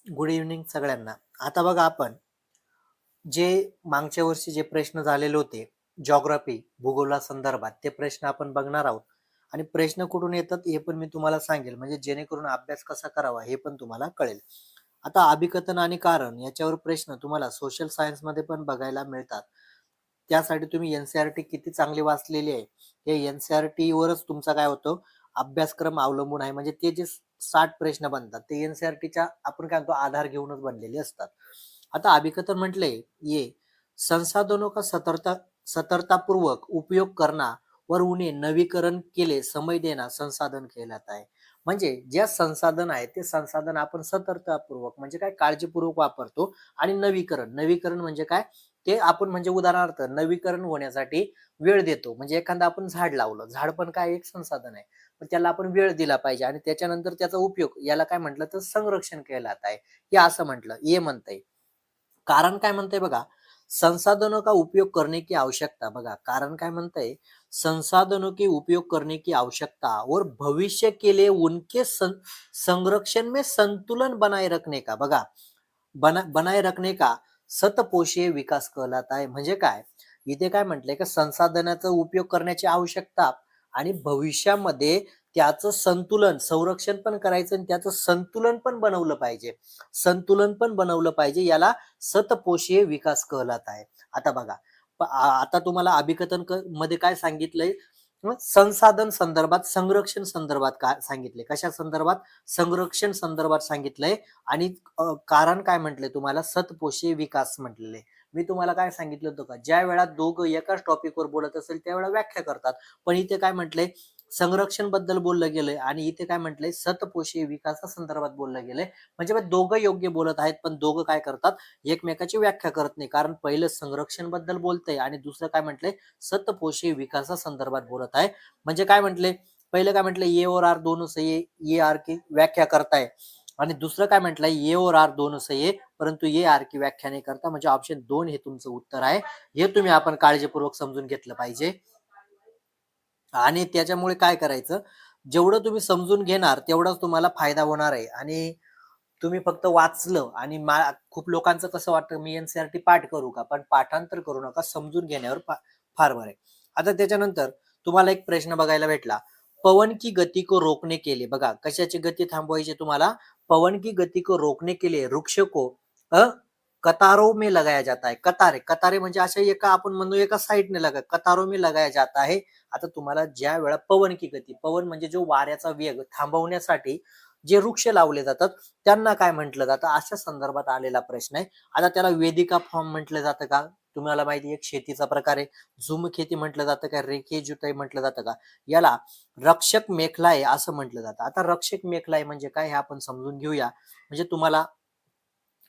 Good evening सगळ्यांना. आता बघा आपण जे मागच्या वर्षी जे प्रश्न झालेले होते जिओग्राफी भूगोलासंदर्भात ते प्रश्न आपण बघणार आहोत आणि प्रश्न कुठून येतात हे पण मी तुम्हाला सांगेल म्हणजे जेणेकरून अभ्यास कसा करावा हे पण तुम्हाला कळेल. आता अभिकथन आणि कारण याच्यावर प्रश्न तुम्हाला सोशल सायन्स मध्ये पण बघायला मिळतात. त्यासाठी तुम्ही एनसीईआरटी किती चांगली वाचलेली आहे हे एनसीईआरटी वरच तुमचा काय होतं अभ्यासक्रम अवलंबून आहे. म्हणजे ते जे 60 प्रश्न बनतात ते एनसीईआरटीच्या आपण काय म्हणतो आधार घेऊनच बनलेले असतात. आता अभिकथन म्हटले ये संसाधनों का सतर्कतापूर्वक उपयोग करना वर उन्हें नवीकरण केले समय देना संसाधन कहलाता है. म्हणजे जे संसाधन आहे ते संसाधन आपण सतर्कतापूर्वक म्हणजे काय काळजीपूर्वक वापरतो आणि नवीकरण नवीकरण म्हणजे काय ते आपण म्हणजे उदाहरणार्थ नवीकरण होण्यासाठी वेळ देतो. म्हणजे एखादं आपण झाड लावलं झाड पण काय एक संसाधन आहे पण त्याला आपण वेळ दिला पाहिजे आणि त्याच्यानंतर त्याचा उपयोग याला काय म्हटलं तर संरक्षण कहलाता आहे. हे असं म्हटलं ये म्हणतंय. कारण काय म्हणतंय बघा संसाधनों का उपयोग करने की आवश्यकता बघा कारण काय म्हणतंय संसाधनों के उपयोग करने की आवश्यकता और भविष्य के लिए उनके संरक्षण में संतुलन बनाए रखने का बघा बनाए रखने का सतपोषीय विकास कहलाता है. म्हणजे काय इथे काय म्हटलंय का संसाधनाचा उपयोग करण्याची आवश्यकता आणि भविष्यामध्ये त्याचं संतुलन संरक्षण पण करायचं आणि त्याचं संतुलन पण बनवलं पाहिजे. संतुलन पण बनवलं पाहिजे याला सतपोषीय विकास कहलाता है. आता बघा आता तुम्हाला अभिकथन मध्ये काय सांगितलंय संसाधन संदर्भात संरक्षण संदर्भात काय सांगितले कशा संदर्भात संरक्षण संदर्भात सांगितलंय आणि कारण काय म्हटलंय तुम्हाला सतपोषीय विकास म्हटलेले. मी तुम्हाला काय सांगितलं होतं का ज्या वेळा दोघं एकाच टॉपिकवर बोलत असेल त्यावेळेला व्याख्या करतात पण इथे काय म्हटलंय संरक्षण बद्दल बोललं गेलंय आणि इथे काय म्हटलंय सतपोषीय विकासा संदर्भात बोललं गेलंय. म्हणजे मग दोघं योग्य बोलत आहेत पण दोघं काय करतात एकमेकाची व्याख्या करत नाही. कारण पहिलं संरक्षण बद्दल बोलतंय आणि दुसरं काय म्हटलंय सतपोषीय विकासा संदर्भात बोलत आहे. म्हणजे काय म्हटले पहिलं काय म्हटलं ए और आर दोनों सही है ये आर की व्याख्या करताय आणि दुसरं काय म्हटलंय ए और आर दोनों सही है परंतु ये आर की व्याख्या नाही करता. म्हणजे ऑप्शन 2 हे तुमचं उत्तर आहे. हे तुम्ही आपण काळजीपूर्वक समजून घेतलं पाहिजे. आणि त्याच्यामुळे काय करायचं जेवढं तुम्ही समजून घेणार तेवढाच तुम्हाला फायदा होणार आहे. आणि तुम्ही फक्त वाचलं आणि खूप लोकांचं कसं वाटतं मी एनसीईआरटी पाठ करू का पण पाठांतर करू नका समजून घेण्यावर फार बरं आहे. आता त्याच्यानंतर तुम्हाला एक प्रश्न बघायला भेटला पवन की गति को रोकने के लिए बघा कशाची गती थांबवायची तुम्हाला पवन की गति को रोकने के लिए वृक्ष को कतारों में लगाया जाता है. कतारे कतारे म्हणजे अशा एका आपण म्हणतो एका साईडने कतारों में लगाया जाता है. आता तुम्हाला ज्या वेळा पवन की गती पवन म्हणजे जो वाऱ्याचा वेग थांबवण्यासाठी जे वृक्ष लावले जातात त्यांना काय म्हटलं जातं अशा संदर्भात आलेला प्रश्न आहे. आता त्याला वेदिका फॉर्म म्हटलं जातं का तुम्हाला माहिती एक शेतीचा प्रकार आहे. झुम खेती म्हटलं जातं का रेखे जुताई म्हटलं जातं का याला रक्षक मेखलाय असं म्हटलं जातं. आता रक्षक मेखलाय म्हणजे काय हे आपण समजून घेऊया म्हणजे तुम्हाला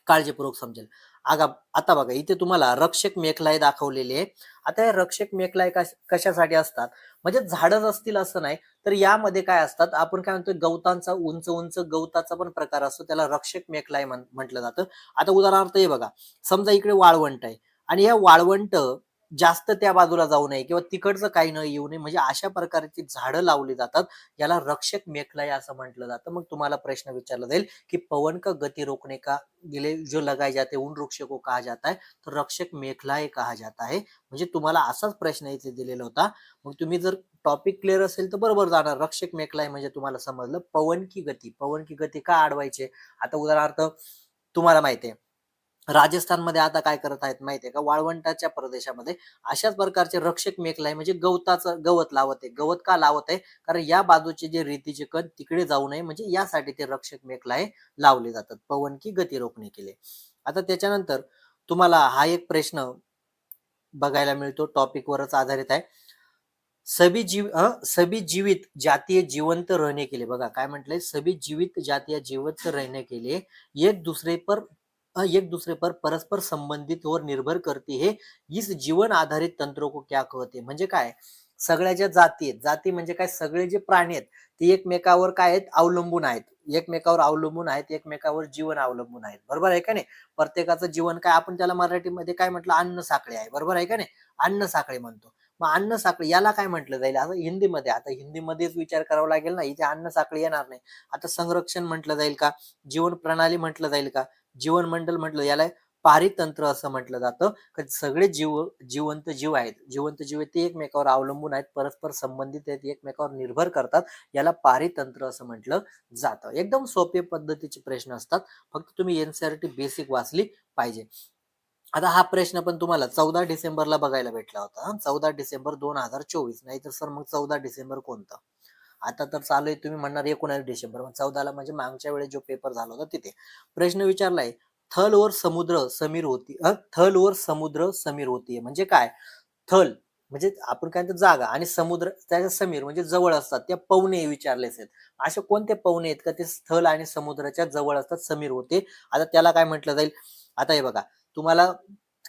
काळजीपूर्वक समजेल. आता बघा इथे तुम्हाला रक्षक मेखलाय दाखवलेले आहे. आता हे रक्षक मेखलाय कशासाठी असतात म्हणजे झाडच असतील असं नाही तर यामध्ये काय असतात आपण काय म्हणतो गवतांचा उंच उंच गवताचा पण प्रकार असतो त्याला रक्षक मेखलाय म्हटलं जातं. आता उदाहरणार्थ हे बघा समजा इकडे वाळवंट आहे आणि या वाळवंट जास्त त्या बाजूला जाऊ नये किंवा तिकडचं काही न येऊ नये म्हणजे अशा प्रकारची झाडं लावली जातात याला रक्षक मेखलाय असं म्हटलं जातं. मग तुम्हाला प्रश्न विचारला जाईल की पवन का गति रोकने का लिए जो लगाए जाते उन वृक्ष को कहा जाता है तो रक्षक मेखलाय कहा जाता है. म्हणजे तुम्हाला असाच प्रश्न इथे दिलेला होता. मग तुम्ही जर टॉपिक क्लिअर असेल तर बरोबर जाणार. रक्षक मेखलाय म्हणजे तुम्हाला समजलं पवन की गती का अडवायचे. आता उदाहरणार्थ तुम्हाला माहिती आहे राजस्थानमध्ये आता काय करत आहेत माहितीये का वाळवंटाच्या प्रदेशामध्ये अशाच प्रकारचे रक्षक मेखलाय म्हणजे गवत लावत आहे. गवत का लावत आहे कारण या बाजूचे जे रेतीचे कण तिकडे जाऊ नये म्हणजे यासाठी ते रक्षक मेखलाय लावले जातात पवन की गती रोखणे के लिए. आता त्याच्यानंतर तुम्हाला हा एक प्रश्न बघायला मिळतो टॉपिक वरच आधारित आहे. सभी जीवित जातीय जीवंत रहने के लिए बघा काय म्हटलंय सभी जीवित जातीय जीवंत रहने के लिए एक दूसरे पर परस्पर संबंधित और निर्भर करती है. इस जीवन आधारित तंत्रों को क्या कहते म्हणजे काय सगळ्या ज्या जाती आहेत जाती म्हणजे काय सगळे जे प्राणी आहेत ते एकमेकावर काय आहेत अवलंबून आहेत. एकमेकावर जीवन अवलंबून आहेत. बरोबर आहे का नाही. प्रत्येकाचं जीवन काय आपण त्याला मराठीमध्ये काय म्हटलं अन्न साखळी आहे. बरोबर आहे का नाही अन्न साखळी म्हणतो. मग अन्न साखळी याला काय म्हटलं जाईल आता हिंदीमध्ये? आता हिंदीमध्येच विचार करावा लागेल ना, इथे अन्न साखळी येणार नाही. आता संरक्षण म्हटलं जाईल का? जीवन प्रणाली म्हटलं जाईल का? जीवन मंडल म्हटलं, याला पारितंत्र असं म्हटलं जातं. सगळे जिवंत जीव आहेत, जिवंत जीव आहेत ते एकमेकावर अवलंबून आहेत, परस्पर संबंधित आहेत, एकमेकावर निर्भर करतात. याला पारितंत्र असं म्हटलं जातं. एकदम सोपे पद्धतीचे प्रश्न असतात, फक्त तुम्ही एनसीईआरटी बेसिक वाचली पाहिजे. आता हा प्रश्न पण तुम्हाला 14 डिसेंबरला बघायला भेटला होता. 14 डिसेंबर 2024. नाहीतर सर मग 14 डिसेंबर कोणतं? आता तर चालू आहे, तुम्ही म्हणणार 19 डिसेंबर. मग 14ला म्हणजे मागच्या वेळेस जो पेपर झाला होता तिथे. प्रश्न विचारलाय, थलवर समुद्र समीर होती थलवर समुद्र समीर होतीये म्हणजे काय? थल म्हणजे आपण काय म्हणतो जागा, आणि समुद्र त्याच्या समीर म्हणजे जवळ असतात, त्या पवने विचारलेच आहेत. असे कोणते पवने आहेत का ते स्थल आणि समुद्राच्या जवळ असतात, समीर होते? आता त्याला काय म्हटलं जाईल? आता हे बघा, तुम्हाला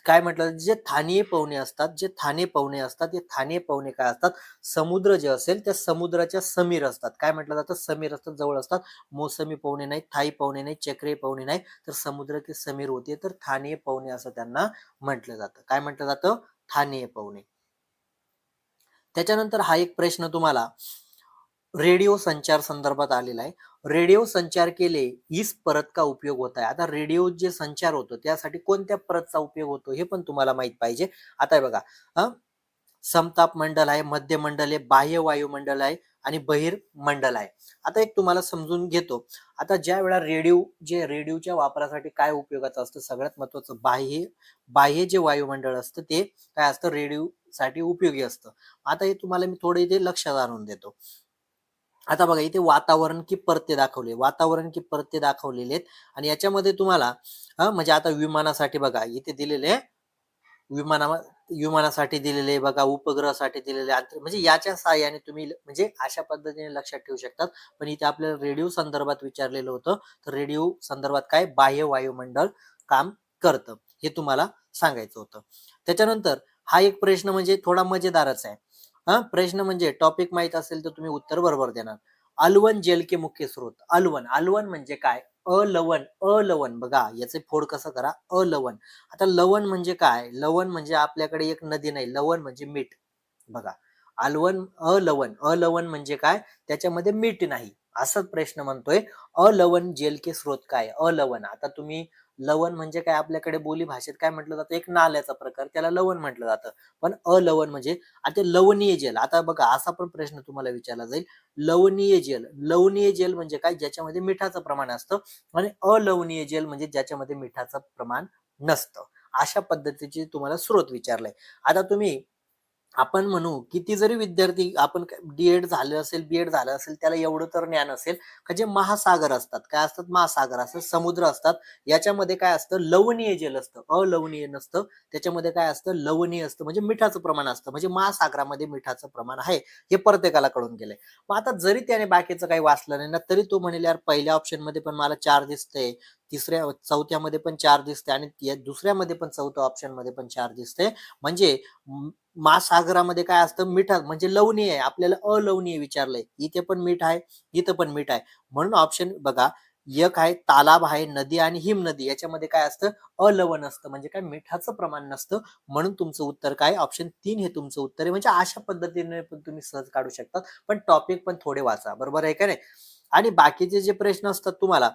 काय म्हटलं, जे स्थानीय पवने असतात, जे थाने पवने असतात, ते थाने पवने काय असतात? समुद्र जे असेल त्या समुद्राच्या समीर असतात. काय म्हटलं जातं? समीर असतात, जवळ असतात. मोसमी पवने नाही, थाई पवने नाही, चक्रीय पवने नाही, तर समुद्र के समीर होते, तर थानीय पवने असं त्यांना म्हटलं जातं. काय म्हटलं जातं? थानीय पवने. त्याच्यानंतर हा एक प्रश्न तुम्हाला रेडिओ संचार संदर्भात आलेला आहे. रेडिओ संचार के लिए इस परत का उपयोग होता है? आता रेडिओ जे संचार होतो त्यासाठी कोणत्या परतचा उपयोग होतो हे पण तुम्हाला माहित पाहिजे. आता हे बघा, समताप मंडल आहे, मध्य मंडल आहे, बाह्य वायुमंडल आहे आणि बहिर्मंडल आहे. आता एक तुम्हाला समजून घेतो. आता ज्या वेळा रेडिओच्या वापरासाठी काय उपयोगाचं असतं? सगळ्यात महत्वाचं बाह्य बाह्य जे वायुमंडळ असतं ते काय असतं? रेडिओसाठी उपयोगी असतं. आता हे तुम्हाला मी थोडे इथे लक्षात आणून देतो. आता बघा, इथे वातावरण की परते दाखवले, वातावरण की परते दाखवलेले आहेत, आणि याच्यामध्ये तुम्हाला म्हणजे आता विमानासाठी बघा इथे दिलेले विमाना विमानासाठी दिलेले बघा, उपग्रहासाठी दिलेले म्हणजे याच्या सहाय्याने तुम्ही म्हणजे अशा पद्धतीने लक्षात ठेवू शकतात. पण इथे आपल्याला रेडिओ संदर्भात विचारलेलं होतं, तर रेडिओ संदर्भात काय बाह्य वायुमंडळ काम करतं हे तुम्हाला सांगायचं होतं. त्याच्यानंतर हा एक प्रश्न म्हणजे थोडा मजेदारच आहे. प्रश्न म्हणजे टॉपिक माहित असेल तर तुम्ही उत्तर बरोबर देणार. अलवन जेल के मुख्य स्रोत. अलवन, अलवन म्हणजे काय? अलवन, अलवन बघा याचे फोड कसं करा, अलवन. आता लवण म्हणजे काय? लवण म्हणजे आपल्याकडे एक नदी नाही, लवण म्हणजे मीठ. बघा, अलवन अलवन, अलवन म्हणजे काय? त्याच्यामध्ये मीठ नाही असं प्रश्न म्हणतोय. अलवन जेल के स्रोत काय? अलवन. आता तुम्ही लवण म्हणजे काय आपल्याकडे बोली भाषेत काय म्हटलं जातं? एक नाल्याचा प्रकार, त्याला लवण म्हटलं जातं. पण अलवण म्हणजे आता लवणीय जेल. आता बघा असा पण प्रश्न तुम्हाला विचारला जाईल, लवणीय जेल. लवणीय जेल म्हणजे काय? ज्याच्यामध्ये मिठाचं प्रमाण असतं, आणि अलवणीय जेल म्हणजे ज्याच्यामध्ये मिठाचं प्रमाण नसतं. अशा पद्धतीचे तुम्हाला स्रोत विचारलाय. आता तुम्ही आपण म्हणू किती जरी विद्यार्थी आपण डी-एड झालं असेल, बी-एड झालं असेल, त्याला एवढं तर ज्ञान असेल का जे महासागर असतात, काय असतात? महासागर असतात, समुद्र असतात. याच्यामध्ये काय असतं? लवणीय जल असतं, अलवणीय नसतं. त्याच्यामध्ये काय असतं? लवणीय असतं, म्हणजे मिठाचं प्रमाण असतं. म्हणजे महासागरामध्ये मिठाचं प्रमाण आहे, हे प्रत्येकाला कळून गेलंय. मग आता जरी त्याने बाकीचं काही वाचलं नाही ना, तरी तो म्हणेल यार पहिल्या ऑप्शन मध्ये पण मला 4 दिसतंय, चौथ्यामध्ये पण 4 दिसते, आणि दुसऱ्यामध्ये पण चौथ्या ऑप्शन मध्ये पण 4 दिसते. म्हणजे महासागरामध्ये काय असतं? मिठा म्हणजे लवणीय आहे, आपल्याला अलवणीय विचारलंय. इथे पण मीठ आहे, इथं पण मीठ आहे, म्हणून ऑप्शन बघा, एक आहे तालाब आहे, नदी आणि हिमनदी, याच्यामध्ये काय असतं? अलवण असतं, म्हणजे काय मिठाचं प्रमाण नसतं. म्हणून तुमचं उत्तर काय? ऑप्शन 3 हे तुमचं उत्तर आहे. म्हणजे अशा पद्धतीने पण तुम्ही सहज काढू शकता, पण टॉपिक पण थोडे वाचा, बरोबर आहे का नाही? आणि बाकीचे जे प्रश्न असतात तुम्हाला,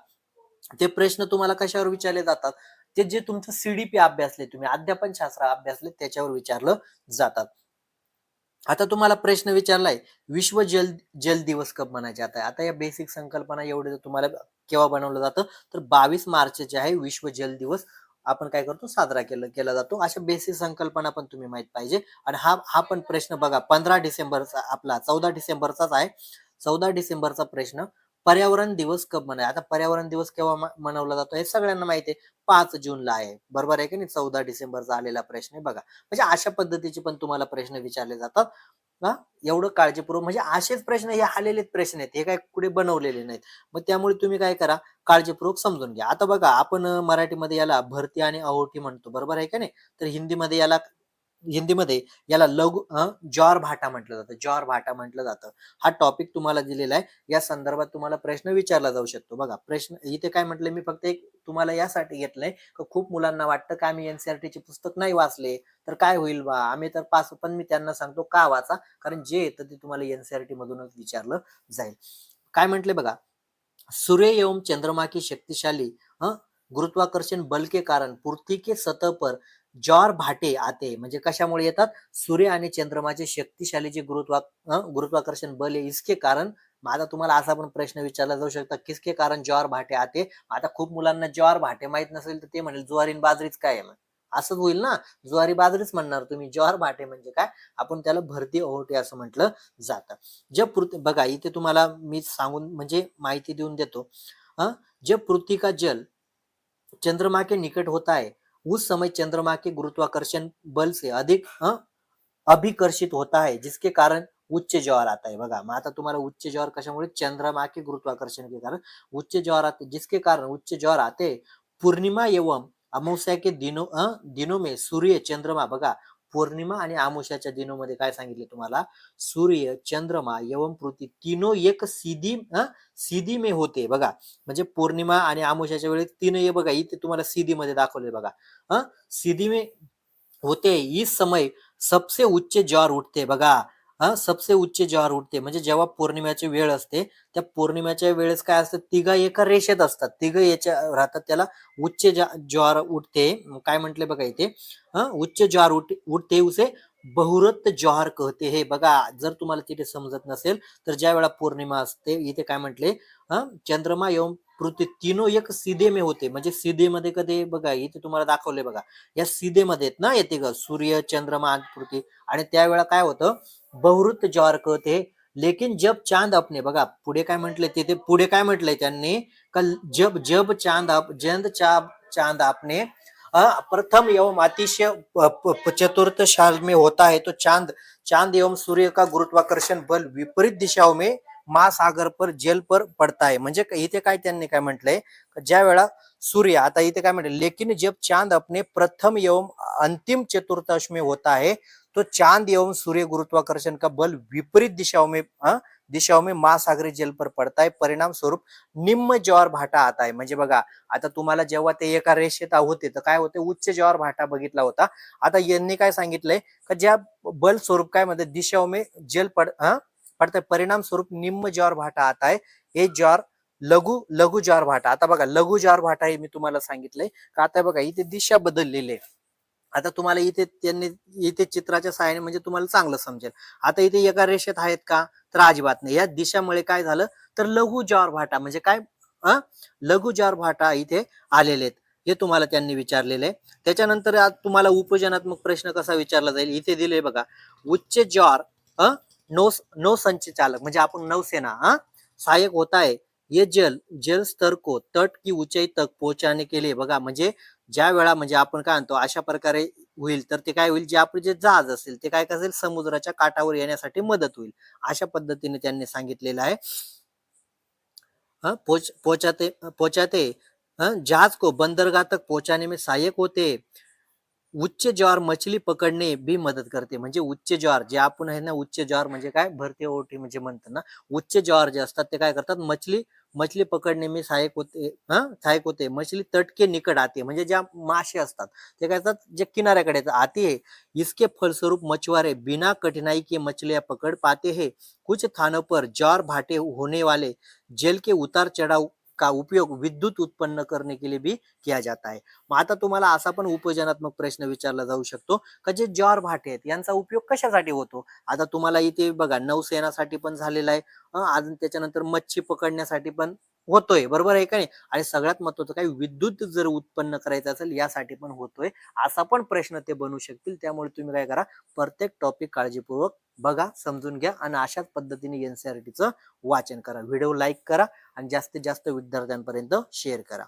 ते प्रश्न तुम्हाला कशावर विचारले जातात? ते जे तुमचं सीडीपी अभ्यासले, तुम्ही अध्यापन शास्त्र अभ्यासले, त्याच्यावर विचारलं जातात. आता तुम्हाला प्रश्न विचारलाय, विश्व जल दिवस कब मनाया जाता है? आता या बेसिक संकल्पना एवढे तुम्हाला केव्हा बनवलं जातं? तर 22 मार्च जे आहे विश्व जल दिवस आपण काय करतो? साजरा केला जातो. अशा बेसिक संकल्पना पण तुम्ही माहित पाहिजे. आणि हा हा पण प्रश्न बघा 15 डिसेंबरचा, आपला 14 डिसेंबरचाच आहे. 14 डिसेंबरचा प्रश्न, पर्यावरण दिवस कब मनाया? आता पर्यावरण दिवस केव्हा मनवला जातो हे सगळ्यांना माहिती आहे, 5 जूनला आहे, बरोबर आहे की नाही? 14 डिसेंबरचा आलेला प्रश्न आहे बघा. म्हणजे अशा पद्धतीचे पण तुम्हाला प्रश्न विचारले जातात. हा, एवढं काळजीपूर्वक, म्हणजे असेच प्रश्न हे आलेलेच प्रश्न आहेत, हे काय कुठे बनवलेले नाहीत. मग त्यामुळे तुम्ही काय करा, काळजीपूर्वक समजून घ्या. आता बघा, आपण मराठीमध्ये याला भरती आणि अहोटी म्हणतो, बरोबर आहे का नाही? तर हिंदीमध्ये याला जॉर भाटा म्हटलं जातं, जॉर भाटा म्हटलं जातं. हा टॉपिक तुम्हाला दिलेला आहे, या संदर्भात तुम्हाला प्रश्न विचारला जाऊ शकतो. बघा प्रश्न इथे काय म्हटलं मी, फक्त एक तुम्हाला यासाठी घेतलंय की खूप मुलांना वाटतं की आम्ही एनसीईआरटीचे पुस्तक नाही वाचले तर काय होईल बा, आम्ही तर पास. पण मी त्यांना सांगतो का वाचा, कारण जे येतं ते तुम्हाला एनसीईआरटी मधूनच विचारलं जाईल. काय म्हटले बघा, सूर्य एवं चंद्रमा की शक्तिशाली गुरुत्वाकर्षण बल के कारण पृथ्वी के सतह पर ज्वार भाटे आते, म्हणजे कशामुळे येतात, सूर्य आणि चंद्रमाचे शक्तिशाली जे गुरुत्वाकर्षण बल आहे इसके कारण. मग आता तुम्हाला असा पण प्रश्न विचारला जाऊ शकता, किसके कारण ज्वार भाटे आते. आता खूप मुलांना ज्वार भाटे माहित नसेल तर ते म्हणेल ज्वारी आणि बाजरीच काय आहे, मग असंच होईल ना, ज्वारी बाजरीच म्हणणार तुम्ही. ज्वार भाटे म्हणजे काय, आपण त्याला भरती ओहोटी असं म्हटलं जातं. बघा इथे तुम्हाला मी सांगून म्हणजे माहिती देऊन देतो. जब पृथ्वी का जल चंद्रमा के निकट होता है उस समय चंद्रमा के गुरुत्वाकर्षण बल से अधिक अभिकर्षित होता है, जिसके कारण उच्च ज्वार आता है. बघा मग आता तुम्हाला उच्च ज्वार कशामुळे, चंद्रमा के गुरुत्वाकर्षण के कारण उच्च ज्वार आते, जिसके कारण उच्च ज्वार आते. पूर्णिमा एवं अमावस्या के दिनों में सूर्य चंद्रमा, बघा पौर्णिमा आणि अमावस्याच्या दिनोमध्ये काय सांगितले तुम्हाला, सूर्य चंद्रमा एवं पृथ्वी तीनों एक सीधी में होते. बघा म्हणजे पौर्णिमा आणि अमावस्याच्या वेळेस तीन हे बघा इथे तुम्हाला सीधी मध्ये दाखवले बघा, सीधी में होते. इस समय सबसे उच्च ज्वार उठते. बघा सबसे उच्च ज्वार उठते म्हणजे जेव्हा पौर्णिमेची वेळ असते, त्या पौर्णिमेच्या वेळेस काय असतं, तिघ एका रेषेत असतात, तिघ याच्या राहतात, त्याला उच्च ज्वार उठते. काय म्हटले बघा इथे, उच्च ज्वार उठते उसे बहुरत ज्वार कहते. हे बघा जर तुम्हाला तिथे समजत नसेल तर ज्या वेळा पौर्णिमा असते इथे काय म्हटले, चंद्रमा एवं पृथ्वी तीनों एक सीधे में होते, म्हणजे सीधे मध्ये कधी बघा इथे तुम्हाला दाखवले बघा, या सीधे मध्ये ना येते ग सूर्य चंद्रमा आणि पृथ्वी. आणि त्यावेळा काय होतं, बहुृत ज्वार कहते. लेकिन जब चांद अपने, बघा पुढे काय म्हटले तिथे, पुढे काय म्हटलंय त्यांनी, कल जब जब चांद आपने प्रथम एवं अतिशय चतुर्थ साल में होता है, तो चांद चांद एवं सूर्य का गुरुत्वाकर्षण बल विपरीत दिशाओं में महासागर पर जल पर पडता है. म्हणजे इथे काय त्यांनी काय म्हटलंय, ज्या वेळा सूर्य, आता इथे काय म्हटलं, लेकिन जब चांद अपने प्रथम एवं अंतिम चतुर्थांश में होता है तो चांद एवं सूर्य गुरुत्वाकर्षण का बल विपरीत दिशाओं में महासागरी जल पर पडता है, परिणाम स्वरूप निम्न ज्वार भाटा आता है. म्हणजे बघा आता तुम्हाला जेव्हा ते एका रेषेत होते तर काय होते, उच्च ज्वार भाटा बघितला होता. आता यांनी काय सांगितलंय का, ज्या बल स्वरूप काय म्हणते दिशाओं में जल पडता है, परिणाम स्वरूप निम्न ज्वार भाटा आता है. हे ज्वार लघु ज्वार भाटा. आता बघा लघु ज्वार भाटा हे मी तुम्हाला सांगितलंय का, आता बघा इथे दिशा बदललेली आहे. आता तुम्हाला इथे त्यांनी इथे चित्राच्या सहाय्याने म्हणजे तुम्हाला चांगलं समजेल. आता इथे एका रेषेत आहेत का, तर अजिबात नाही. या दिशामुळे काय झालं, तर लघु ज्वार भाटा म्हणजे काय, लघु ज्वार भाटा इथे आलेले आहेत, हे तुम्हाला त्यांनी विचारलेले आहे. त्याच्यानंतर आज तुम्हाला उपजनात्मक प्रश्न कसा विचारला जाईल, इथे दिले बघा, उच्च ज्वार नौ संचालक म्हणजे आपण नौसेना सहायक होता है, ये जल स्तर को तट की ऊंचाई तक पहुंचाने के लिए. बघा म्हणजे ज्या वेळा म्हणजे आपण काय म्हणतो अशा प्रकारे होईल तर ते काय होईल, जे आपले जे जहाज असेल ते काय करेल, समुद्राच्या काठावर येण्यासाठी मदत होईल, अशा पद्धतीने त्यांनी सांगितलेलं आहे. पहुंचाते जहाज को बंदरगाह तक पहुंचाने में सहायक होते. उच्च ज्वार मछली पकडणे भी मदत करते. म्हणजे उच्च ज्वार जे आपण आहे ना, उच्च ज्वार म्हणजे काय, भरती ओहोटी म्हणजे म्हणतात ना, उच्च ज्वार जे असतात ते काय करतात, मछली पकडणे में सहायक होते. मछली तट के निकट आते, म्हणजे ज्या मासे असतात ते काय करतात, जे किनाऱ्याकडे आते है. इसके फलस्वरूप मछुआरे बिना कठिनाई के मछलियां पकड़ पाते हैं. कुछ स्थानों पर ज्वार भाटे होने वाले जल के उतार चढ़ाव का उपयोग विद्युत उत्पन्न करने के लिए भी किया जाता है. मग आता तुम्हाला असा पण उपयोजनात्मक प्रश्न विचारला जाऊ शकतो का, जे ज्वार भाटे आहेत यांचा उपयोग कशासाठी होतो. आता तुम्हाला इथे बघा नौसेनासाठी पण झालेला आहे, अजून त्याच्यानंतर मच्छी पकडण्यासाठी पण होतोय, बरोबर आहे का नाही, आणि सगळ्यात महत्वाचं काय, विद्युत जर उत्पन्न करायचं असेल यासाठी पण होतोय, असा पण प्रश्न ते बनू शकतील. त्यामुळे तुम्ही काय करा, प्रत्येक टॉपिक काळजीपूर्वक बघा, समजून घ्या आणि अशाच पद्धतीने एनसीईआरटीचं वाचन करा. व्हिडिओ लाईक करा आणि जास्तीत जास्त विद्यार्थ्यांपर्यंत शेअर करा.